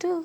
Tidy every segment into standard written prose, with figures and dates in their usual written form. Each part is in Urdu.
2।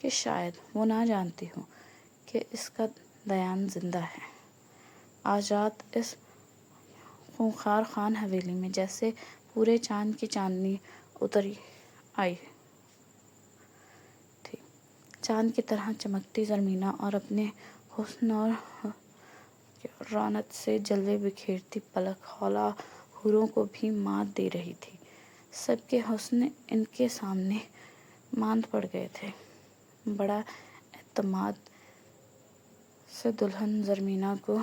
کہ شاید وہ نہ جانتی ہو کہ اس کا دیان زندہ ہے۔ آج رات اس خونخوار خان حویلی میں جیسے پورے چاند کی چاندنی اتری آئی تھی، چاند کی طرح چمکتی زرمینہ اور اپنے حسن اور رونق سے جلوے بکھیرتی پلک حوالہ حوروں کو بھی مات دے رہی تھی۔ سب کے حسن ان کے سامنے ماند پڑ گئے تھے۔ بڑا اعتماد سے دلہن زرمینہ کو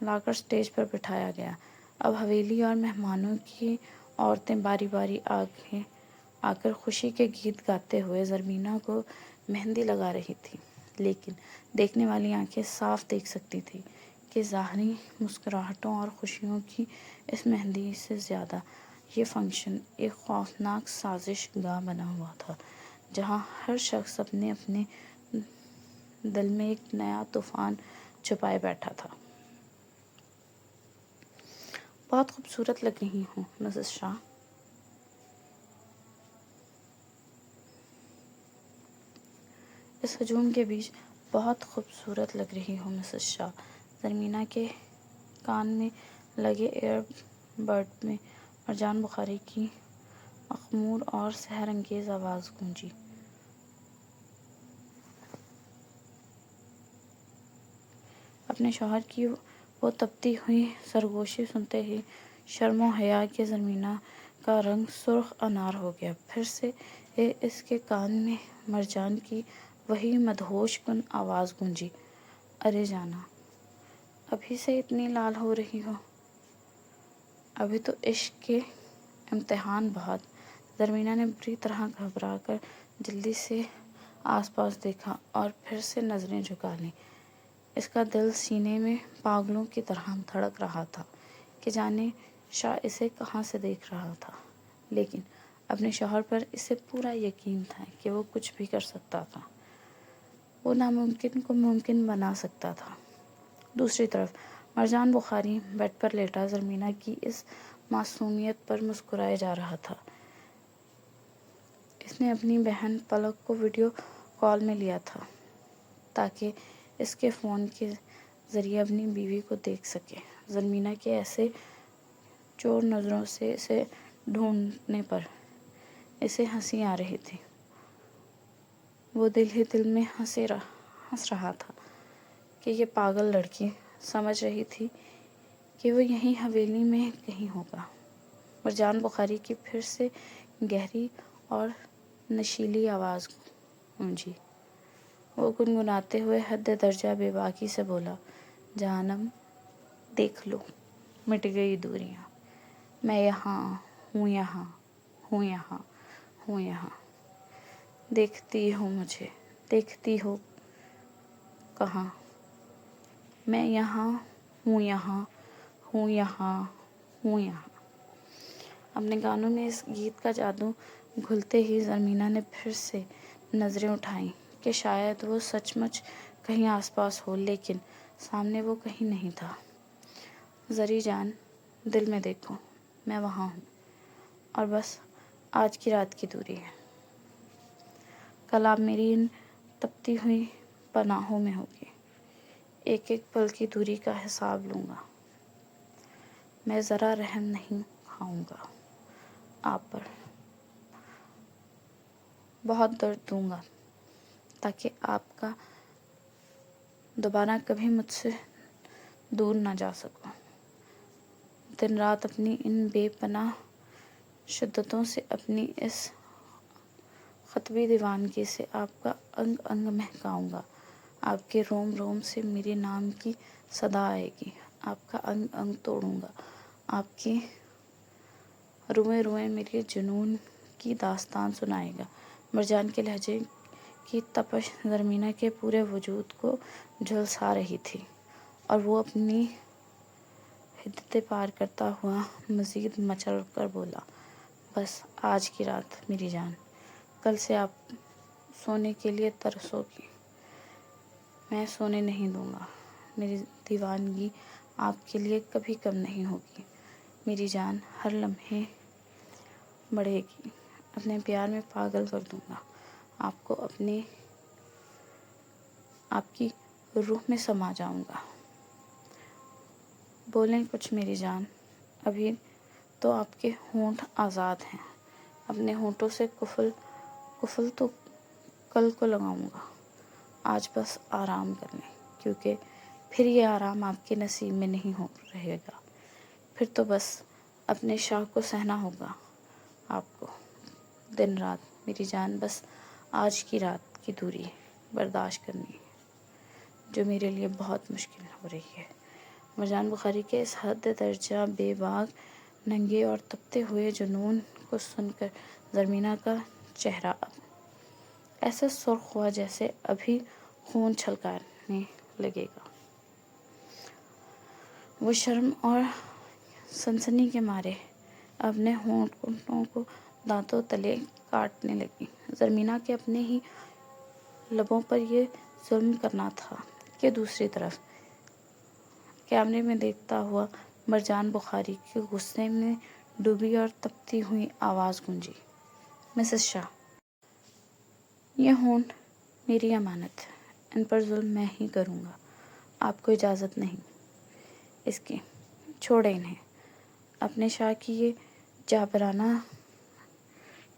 لا کر اسٹیج پر بٹھایا گیا۔ اب حویلی اور مہمانوں کی عورتیں باری باری آ کر خوشی کے گیت گاتے ہوئے زرمینہ کو مہندی لگا رہی تھی، لیکن دیکھنے والی آنکھیں صاف دیکھ سکتی تھیں کہ ظاہری مسکراہٹوں اور خوشیوں کی اس مہندی سے زیادہ یہ فنکشن ایک خوفناک سازش گاہ بنا ہوا تھا، جہاں ہر شخص اپنے اپنے دل میں ایک نیا طوفان چھپائے بیٹھا تھا۔ بہت خوبصورت لگ رہی ہوں مسز شاہ۔ اس ہجوم کے بیچ بہت خوبصورت لگ رہی ہوں مسز شاہ۔ زرمینہ کے کان میں لگے ایئر بڈ میں مرجان بخاری کی مخمور اور سحر انگیز آواز گونجی۔ اپنے شوہر کی وہ تپتی ہوئی سرگوشی سنتے ہی شرم و حیا کے زرمینہ کا رنگ سرخ انار ہو گیا۔ پھر سے اس کے کان میں مرجان کی وہی مدہوش کن آواز گونجی، ارے جانا، ابھی سے اتنی لال ہو رہی ہو؟ ابھی تو عشق کے امتحان بہت۔ زرمینہ نے بری طرح گھبرا کر جلدی سے آس پاس دیکھا اور پھر سے نظریں جھکا لیں۔ اس کا دل سینے میں پاگلوں کی طرح دھڑک رہا تھا کہ جانے شاہ اسے کہاں سے دیکھ رہا تھا، لیکن اپنے شوہر پر اسے پورا یقین تھا کہ وہ کچھ بھی کر سکتا تھا، وہ ناممکن کو ممکن بنا سکتا تھا۔ دوسری طرف مرجان بخاری بیڈ پر لیٹا زرمینہ کی اس معصومیت پر مسکرائے جا رہا تھا۔ اس نے اپنی بہن پلک کو ویڈیو کال میں لیا تھا تاکہ اس کے فون کے ذریعے اپنی بیوی کو دیکھ سکے۔ زرمینہ کے ایسے چور نظروں سے اسے ڈھونڈنے پر اسے ہنسی آ رہی تھی۔ وہ دل ہی دل میں ہنس رہا تھا کہ یہ پاگل لڑکی سمجھ رہی تھی کہ وہ یہیں حویلی میں کہیں ہوگا۔ مرجان بخاری کی پھر سے گہری اور نشیلی آواز گونجی۔ وہ گنگناتے ہوئے حد درجہ بے باکی سے بولا، جہنم دیکھ لو، مٹ گئی دوریاں، میں یہاں ہوں، یہاں ہوں، یہاں ہوں، یہاں دیکھتی ہو مجھے، دیکھتی ہو کہاں، میں یہاں ہوں، یہاں ہوں، یہاں ہوں، یہاں۔ اپنے گانوں میں اس گیت کا جادو گھلتے ہی زرمینہ نے پھر سے نظریں اٹھائیں کہ شاید وہ سچ مچ کہیں آس پاس ہو، لیکن سامنے وہ کہیں نہیں تھا۔ زری جان، دل میں دیکھو، میں وہاں ہوں، اور بس آج کی رات کی دوری ہے۔ کل آپ میری ان تپتی ہوئی پناہوں میں ہوگی، ایک ایک پل کی دوری کا حساب لوں گا۔ میں ذرا رحم نہیں کھاؤں گا آپ پر، بہت درد دوں گا تاکہ آپ کا دوبارہ کبھی مجھ سے دور نہ جا سکو۔ دن رات اپنی ان بے پناہ شدتوں سے، اپنی اس خطبی دیوانگی سے آپ کا انگ انگ مہکاؤں گا۔ آپ کے روم روم سے میرے نام کی صدا آئے گی، آپ کا انگ انگ توڑوں گا، آپ کی روئیں روئیں میرے جنون کی داستان سنائے گا۔ مرجان کے لہجے کی تپش زرمینہ کے پورے وجود کو جھلسا رہی تھی، اور وہ اپنی حدیں پار کرتا ہوا مزید مچل کر بولا، بس آج کی رات میری جان، کل سے آپ سونے کے لیے ترسو گی، میں سونے نہیں دوں گا۔ میری دیوانگی آپ کے لیے کبھی کم نہیں ہوگی میری جان، ہر لمحے بڑھے گی، اپنے پیار میں پاگل کر دوں گا آپ کی روح میں سما جاؤں گا۔ بولیں کچھ میری جان، ابھی تو آپ کے ہونٹ آزاد ہیں، اپنے ہونٹوں سے قفل تو کل کو لگاؤں گا۔ آج بس آرام کر لیں، کیونکہ پھر یہ آرام آپ کے نصیب میں نہیں رہے گا۔ پھر تو بس اپنے شوق کو سہنا ہوگا آپ کو، دن رات میری جان، بس آج کی رات کی دوری برداشت کرنی ہے، جو میرے لیے بہت مشکل ہو رہی ہے۔ مرجان بخاری کے اس حد درجہ بے باک، ننگے اور تپتے ہوئے جنون کو سن کر زرمینہ کا چہرہ اب ایسے سرخ ہوا جیسے ابھی خون چھلکانے لگے گا۔ وہ شرم اور سنسنی کے مارے اپنے ہونٹوں کو دانتوں تلے کاٹنے لگی۔ زرمینہ کے اپنے ہی لبوں پر یہ ظلم کرنا تھا کہ دوسری طرف کیمرے میں دیکھتا ہوا مرجان بخاری کی غصے میں ڈوبی اور تپتی ہوئی آواز گونجی، مسز شاہ، یہ ہونٹ میری امانت ہے، ان پر ظلم میں ہی کروں گا، آپ کو اجازت نہیں اس کی، چھوڑیں انہیں۔ اپنے شاہ کی یہ جابرانہ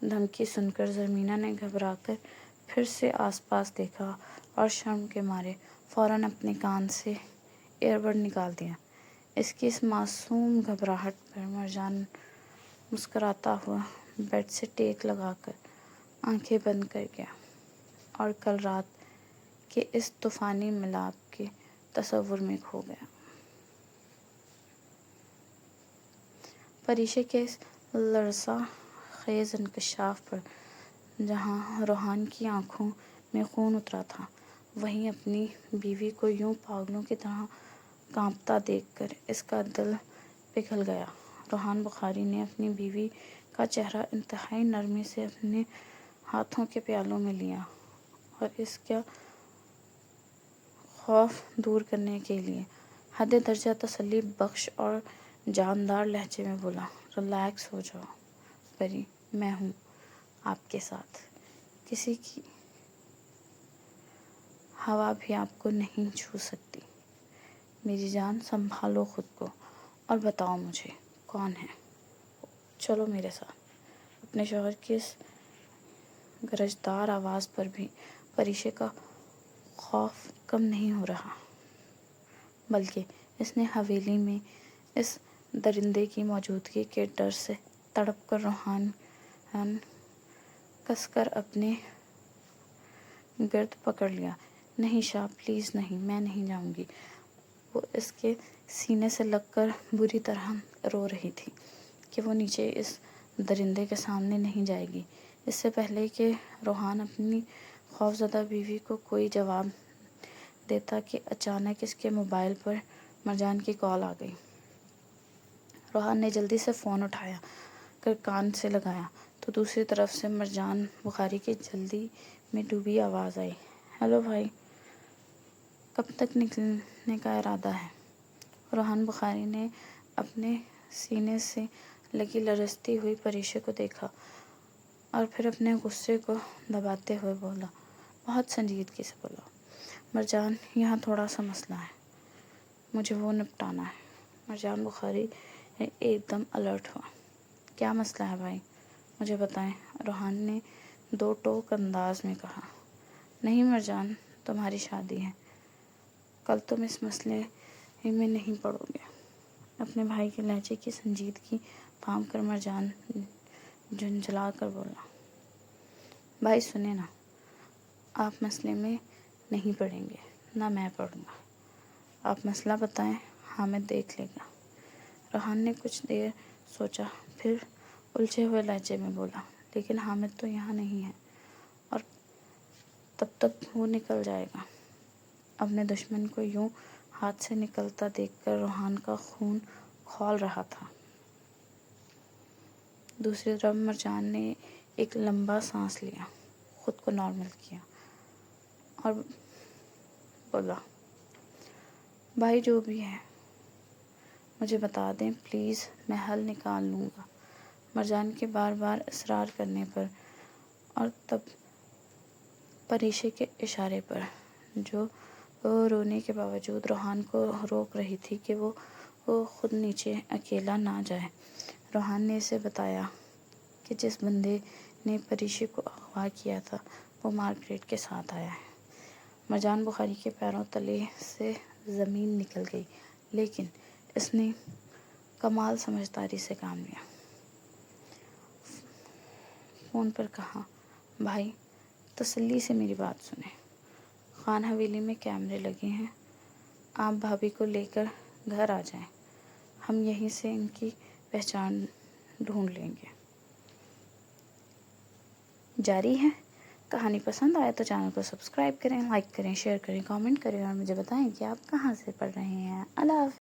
دھمکی سن کر زرمینہ نے گھبرا کر پھر سے آس پاس دیکھا اور شرم کے مارے فوراً اپنے کان سے ایئر بڈ نکال دیا۔ اس کی اس معصوم گھبراہٹ پر مرجان مسکراتا ہوا بیڈ سے ٹیک لگا کر آنکھیں بند کر گیا اور کل رات کے اس طوفانی ملاپ کے تصور میں کھو گیا۔ پریشے کے اس لرزہ خیز انکشاف پر جہاں روحان کی آنکھوں میں خون اترا تھا، وہیں اپنی بیوی کو یوں پاگلوں کی طرح کانپتا دیکھ کر اس کا دل پگھل گیا۔ روحان بخاری نے اپنی بیوی کا چہرہ انتہائی نرمی سے اپنے ہاتھوں کے پیالوں میں لیا اور اس کا خوف دور کرنے کے لیے حد درجہ تسلی بخش اور جاندار لہجے میں بولا، ریلیکس ہو جاؤ پری، میں ہوں آپ کے ساتھ، کسی کی ہوا بھی آپ کو نہیں چھو سکتی۔ میری جان، سنبھالو خود کو اور بتاؤ مجھے کون ہے؟ چلو میرے ساتھ۔ اپنے شوہر کی اس گرجدار آواز پر بھی پریشے کا خوف کم نہیں ہو رہا، بلکہ اس نے حویلی میں اس درندے کی موجودگی کے ڈر سے تڑپ کر روحان کس کر اپنے گرد پکڑ لیا۔ نہیں شاہ، پلیز نہیں، میں نہیں جاؤں گی۔ وہ اس کے سینے سے لگ کر بری طرح رو رہی تھی کہ وہ نیچے اس درندے کے سامنے نہیں جائے گی۔ اس سے پہلے کہ روحان اپنی خوفزدہ بیوی کو کوئی جواب دیتا کہ اچانک اس کے موبائل پر مرجان کی کال آ گئی۔ روحان نے جلدی سے فون اٹھا کر کان سے لگایا تو دوسری طرف سے مرجان بخاری کی جلدی میں ڈوبی آواز آئی، ہیلو بھائی، کب تک نکلنے کا ارادہ ہے؟ روحان بخاری نے اپنے سینے سے لگی لرزتی ہوئی پریشے کو دیکھا اور پھر اپنے غصے کو دباتے ہوئے بولا، بہت سنجیدگی سے بولا، مرجان، یہاں تھوڑا سا مسئلہ ہے، مجھے وہ نپٹانا ہے۔ مرجان بخاری ایک دم الرٹ ہوا، کیا مسئلہ ہے بھائی، مجھے بتائیں، روحان نے دو ٹوک انداز میں کہا۔ نہیں مرجان، تمہاری شادی ہے، کل تم اس مسئلے میں نہیں پڑو گے۔ اپنے بھائی کے لہجے کی سنجیدگی پا کر مرجان جھنجھلا کر بولا، بھائی سنیں نا، آپ مسئلے میں نہیں پڑیں گے، نہ میں پڑوں گا، آپ مسئلہ بتائیں، حامد دیکھ لے گا۔ روحان نے کچھ دیر سوچا، پھر الجھے ہوئے لہجے میں بولا، لیکن حامد تو یہاں نہیں ہے اور تب تک وہ نکل جائے گا۔ اپنے دشمن کو یوں ہاتھ سے نکلتا دیکھ کر روحان کا خون کھول رہا تھا۔ دوسری طرف مرجان نے ایک لمبا سانس لیا، خود کو نارمل کیا اور بولا، بھائی جو بھی ہے مجھے بتا دیں پلیز، میں حل نکال لوں گا۔ مرجان کے بار بار اصرار کرنے پر اور تب پریشے کے اشارے پر، جو رونے کے باوجود روحان کو روک رہی تھی کہ وہ خود نیچے اکیلا نہ جائے۔ روحان نے اسے بتایا کہ جس بندے نے پریشے کو اغوا کیا تھا وہ مارگریٹ کے ساتھ آیا ہے۔ مرجان بخاری کے پیروں تلے سے زمین نکل گئی، لیکن اس نے کمال سمجھداری سے کام لیا۔ فون پر کہا، بھائی تسلی سے میری بات سنیں، خان حویلی میں کیمرے لگے ہیں، آپ بھابھی کو لے کر گھر آ جائیں، ہم یہیں سے ان کی پہچان ڈھونڈ لیں گے۔ جاری ہے۔ کہانی پسند آئے تو چینل کو سبسکرائب کریں، لائک کریں، شیئر کریں، کامنٹ کریں اور مجھے بتائیں کہ آپ کہاں سے پڑھ رہے ہیں۔ اللہ حافظ۔